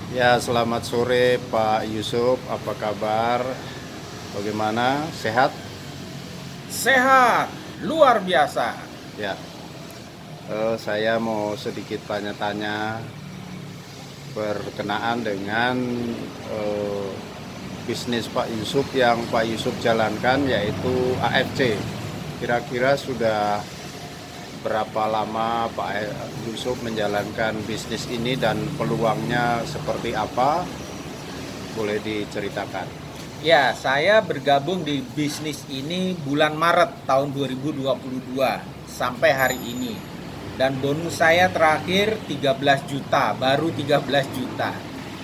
Ya, selamat sore Pak Yusuf. Apa kabar? Bagaimana? Sehat? Sehat, luar biasa. Ya, saya mau sedikit tanya-tanya berkenaan dengan eh, bisnis Pak Yusuf yang Pak Yusuf jalankan, yaitu AFC. Kira-kira sudah berapa lama Pak Yusuf menjalankan bisnis ini dan peluangnya seperti apa? Boleh diceritakan. Ya, saya bergabung di bisnis ini bulan Maret tahun 2022 sampai hari ini. Dan bonus saya terakhir 13 juta, baru 13 juta.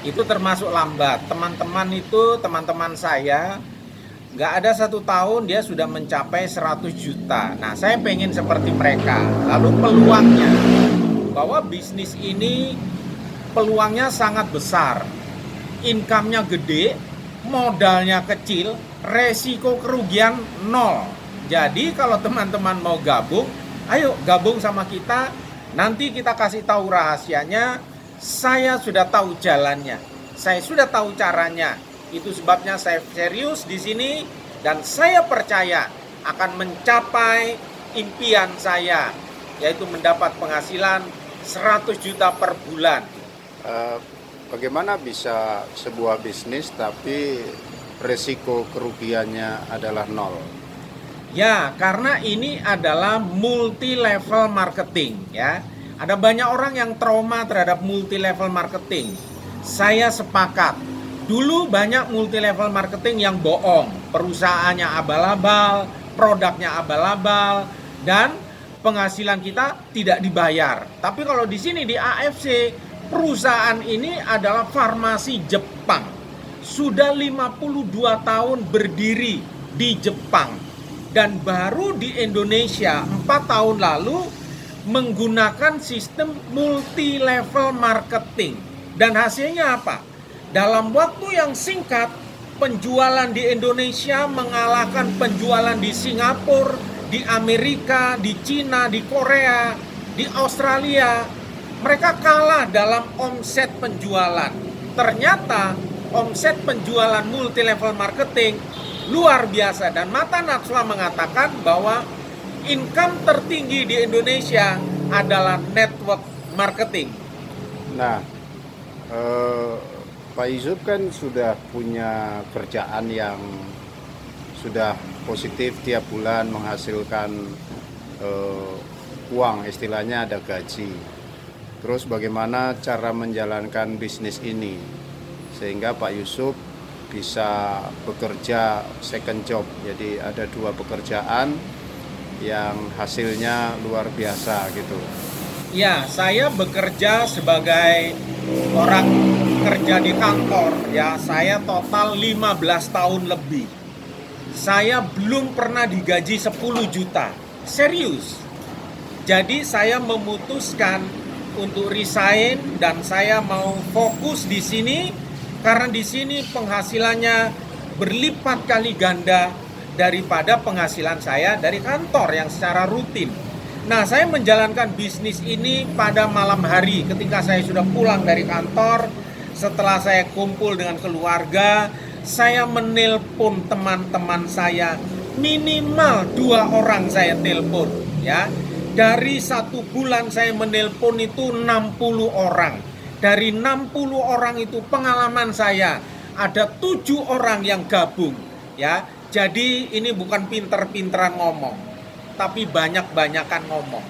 Itu termasuk lambat. Teman-teman saya, nggak ada 1 tahun dia sudah mencapai 100 juta. Nah, saya pengen seperti mereka. Lalu peluangnya, bahwa bisnis ini peluangnya sangat besar, income-nya gede, modalnya kecil, resiko kerugian nol. Jadi kalau teman-teman mau gabung, ayo gabung sama kita. Nanti kita kasih tahu rahasianya. Saya sudah tahu jalannya, saya sudah tahu caranya. Itu sebabnya saya serius di sini dan saya percaya akan mencapai impian saya, yaitu mendapat penghasilan 100 juta per bulan. Eh, Bagaimana bisa sebuah bisnis tapi resiko kerugiannya adalah nol? Ya, karena ini adalah multi level marketing ya. Ada banyak orang yang trauma terhadap multi level marketing. Saya sepakat. Dulu banyak multi level marketing yang bohong. Perusahaannya abal-abal, produknya abal-abal, dan penghasilan kita tidak dibayar. Tapi kalau di sini di AFC, perusahaan ini adalah farmasi Jepang. Sudah 52 tahun berdiri di Jepang dan baru di Indonesia 4 tahun lalu menggunakan sistem multi level marketing. Dan hasilnya apa? Dalam waktu yang singkat, penjualan di Indonesia mengalahkan penjualan di Singapura, di Amerika, di Cina, di Korea, di Australia. Mereka kalah dalam omset penjualan. Ternyata omset penjualan multi level marketing luar biasa, dan Mata Natsua mengatakan bahwa income tertinggi di Indonesia adalah network marketing. Nah, eh, Pak Yusuf kan sudah punya kerjaan yang sudah positif tiap bulan menghasilkan eh, uang, istilahnya ada gaji. Terus bagaimana cara menjalankan bisnis ini sehingga Pak Yusuf bisa bekerja second job, jadi ada dua pekerjaan yang hasilnya luar biasa gitu. Ya, saya bekerja sebagai orang kerja di kantor ya. Saya total 15 tahun lebih. Saya belum pernah digaji 10 juta. Serius. Jadi saya memutuskan untuk resign dan saya mau fokus di sini karena di sini penghasilannya berlipat kali ganda daripada penghasilan saya dari kantor yang secara rutin. Nah, saya menjalankan bisnis ini pada malam hari ketika saya sudah pulang dari kantor. Setelah saya kumpul dengan keluarga, saya menelpon teman-teman saya, minimal 2 orang saya telepon ya. Dari 1 bulan saya menelpon itu 60 orang. Dari 60 orang itu pengalaman saya ada 7 orang yang gabung ya. Jadi ini bukan pinter-pinteran ngomong, tapi banyak-banyakan ngomong.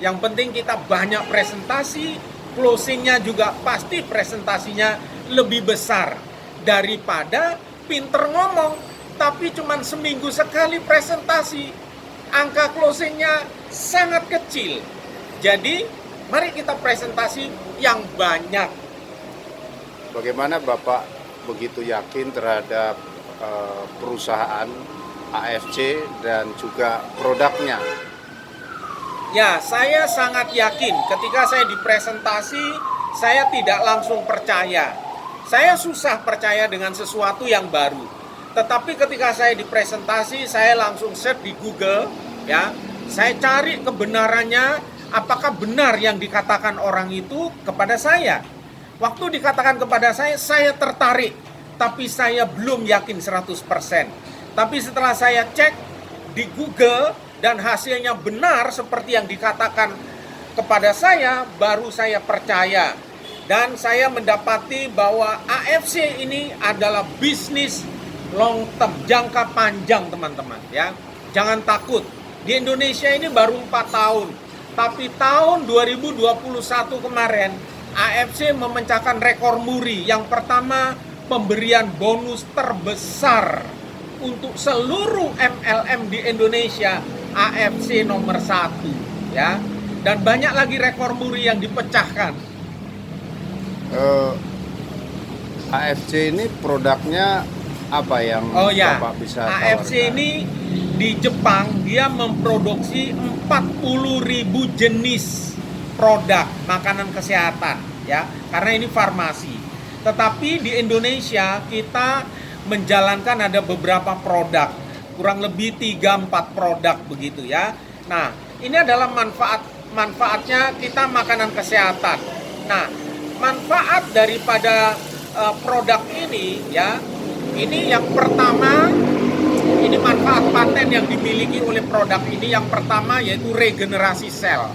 Yang penting kita banyak presentasi, closingnya juga pasti presentasinya lebih besar daripada pinter ngomong tapi cuman seminggu sekali presentasi, angka closingnya sangat kecil. Jadi mari kita presentasi yang banyak. Bagaimana Bapak begitu yakin terhadap perusahaan AFC dan juga produknya? Ya, saya sangat yakin ketika saya dipresentasi, saya tidak langsung percaya. Saya susah percaya dengan sesuatu yang baru. Tetapi ketika saya dipresentasi, saya langsung search di Google, ya. Saya cari kebenarannya, apakah benar yang dikatakan orang itu kepada saya. Waktu dikatakan kepada saya tertarik, tapi saya belum yakin 100%. Tapi setelah saya cek di Google dan hasilnya benar seperti yang dikatakan kepada saya, baru saya percaya. Dan saya mendapati bahwa AFC ini adalah bisnis long term, jangka panjang teman-teman ya. Jangan takut. Di Indonesia ini baru 4 tahun. Tapi tahun 2021 kemarin AFC memecahkan rekor muri. Yang pertama, pemberian bonus terbesar untuk seluruh MLM di Indonesia, AFC nomor 1 ya. Dan banyak lagi rekor muri yang dipecahkan. AFC ini produknya apa yang Bapak bisa tawarkan? AFC ini di Jepang dia memproduksi 40.000 jenis produk makanan kesehatan ya, karena ini farmasi. Tetapi di Indonesia kita menjalankan ada beberapa produk, kurang lebih 3-4 produk begitu ya. Nah, ini adalah manfaatnya kita makanan kesehatan. Nah, manfaat daripada produk ini ya, ini yang pertama, ini manfaat paten yang dimiliki oleh produk ini. Yang pertama yaitu regenerasi sel.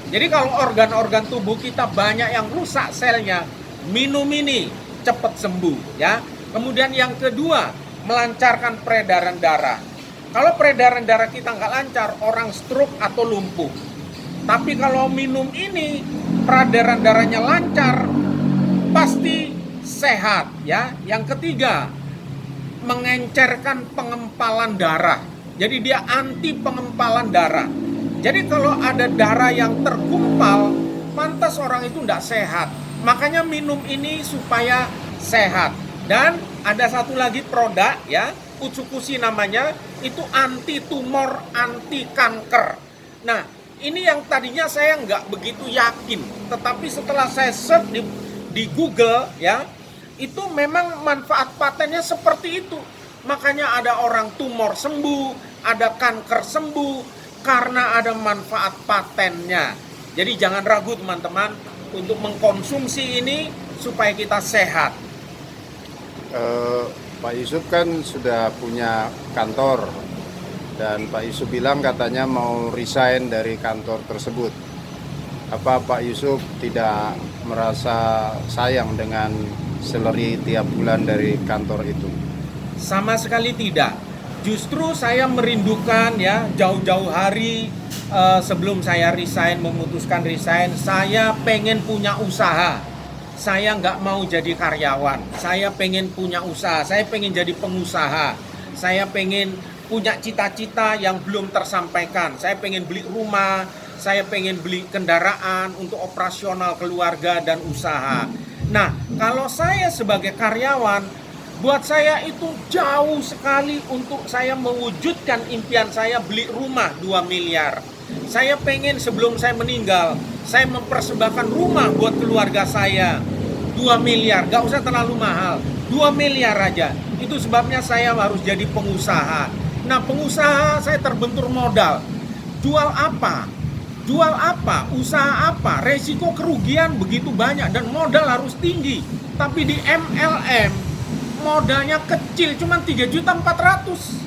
Jadi kalau organ-organ tubuh kita banyak yang rusak selnya, minum ini cepat sembuh ya. Kemudian yang kedua, melancarkan peredaran darah. Kalau peredaran darah kita nggak lancar, orang stroke atau lumpuh. Tapi kalau minum ini, peredaran darahnya lancar, pasti sehat ya. Yang ketiga, mengencerkan pengempalan darah. Jadi dia anti pengempalan darah. Jadi kalau ada darah yang terkumpal, pantas orang itu tidak sehat. Makanya minum ini supaya sehat. Dan ada satu lagi produk ya, Utsukushi namanya, itu anti tumor, anti kanker. Nah, ini yang tadinya saya nggak begitu yakin, tetapi setelah saya search di Google ya, itu memang manfaat patennya seperti itu. Makanya ada orang tumor sembuh, ada kanker sembuh, karena ada manfaat patennya. Jadi jangan ragu teman-teman untuk mengkonsumsi ini supaya kita sehat. Pak Yusuf kan sudah punya kantor, dan Pak Yusuf bilang katanya mau resign dari kantor tersebut. Apa Pak Yusuf tidak merasa sayang dengan salary tiap bulan dari kantor itu? Sama sekali tidak. Justru saya merindukan ya, jauh-jauh hari sebelum saya resign, memutuskan resign, saya pengen punya usaha. Saya nggak mau jadi karyawan. Saya pengen punya usaha. Saya pengen jadi pengusaha. Saya pengen punya cita-cita yang belum tersampaikan. Saya pengen beli rumah. Saya pengen beli kendaraan untuk operasional keluarga dan usaha. Nah, kalau saya sebagai karyawan, buat saya itu jauh sekali untuk saya mewujudkan impian saya beli rumah 2 miliar. Saya pengen sebelum saya meninggal, saya mempersembahkan rumah buat keluarga saya 2 miliar, gak usah terlalu mahal, 2 miliar aja. Itu sebabnya saya harus jadi pengusaha. Nah, pengusaha saya terbentur modal. Jual apa? Jual apa? Usaha apa? Resiko kerugian begitu banyak dan modal harus tinggi. Tapi di MLM modalnya kecil, cuma 3.400.000.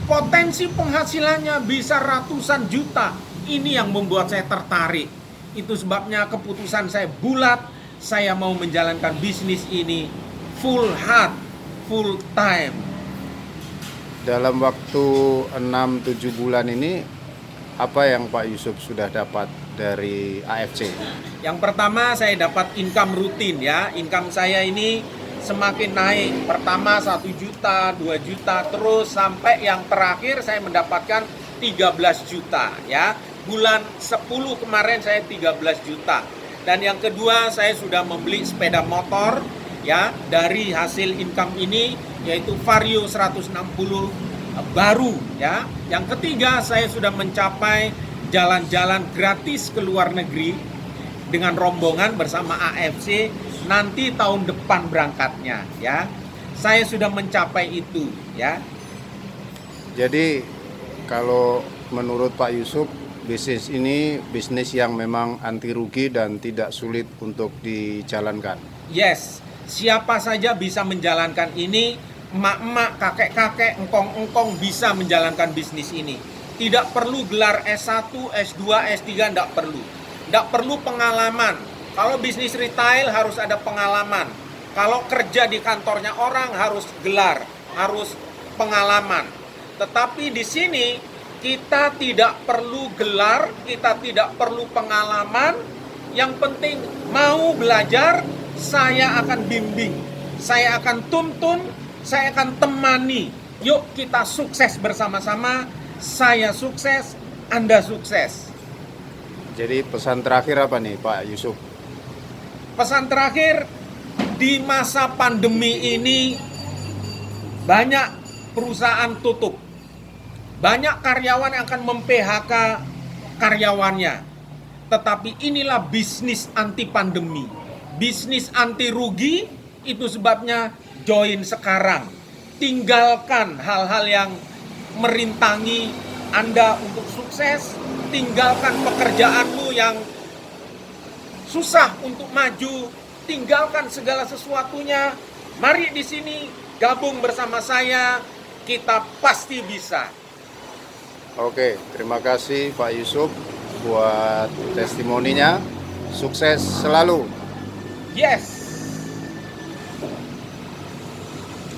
Potensi penghasilannya bisa ratusan juta. Ini yang membuat saya tertarik. Itu sebabnya keputusan saya bulat. Saya mau menjalankan bisnis ini full heart, full time. Dalam waktu 6-7 bulan ini, apa yang Pak Yusuf sudah dapat dari AFC? Yang pertama, saya dapat income rutin ya. Income saya ini semakin naik. Pertama 1 juta, 2 juta, terus sampai yang terakhir saya mendapatkan 13 juta ya. Bulan 10 kemarin saya 13 juta. Dan yang kedua, saya sudah membeli sepeda motor ya dari hasil income ini, yaitu Vario 160 baru ya. Yang ketiga, saya sudah mencapai jalan-jalan gratis ke luar negeri dengan rombongan bersama AFC. Nanti tahun depan berangkatnya ya. Saya sudah mencapai itu ya. Jadi kalau menurut Pak Yusuf, bisnis ini bisnis yang memang anti rugi dan tidak sulit untuk dijalankan. Yes, siapa saja bisa menjalankan ini, emak-emak, kakek-kakek, engkong-engkong bisa menjalankan bisnis ini. Tidak perlu gelar S1, S2, S3, tidak perlu. Tidak perlu pengalaman. Kalau bisnis retail harus ada pengalaman. Kalau kerja di kantornya orang harus gelar, harus pengalaman. Tetapi di sini kita tidak perlu gelar, kita tidak perlu pengalaman. Yang penting mau belajar, saya akan bimbing, saya akan tuntun, saya akan temani. Yuk kita sukses bersama-sama. Saya sukses, Anda sukses. Jadi pesan terakhir apa nih Pak Yusuf? Pesan terakhir, di masa pandemi ini banyak perusahaan tutup. Banyak karyawan yang akan mem-PHK karyawannya. Tetapi inilah bisnis anti pandemi. Bisnis anti rugi, itu sebabnya join sekarang. Tinggalkan hal-hal yang merintangi Anda untuk sukses. Tinggalkan pekerjaanmu yang susah untuk maju. Tinggalkan segala sesuatunya. Mari di sini gabung bersama saya. Kita pasti bisa. Oke, terima kasih Pak Yusuf buat testimoninya. Sukses selalu. Yes.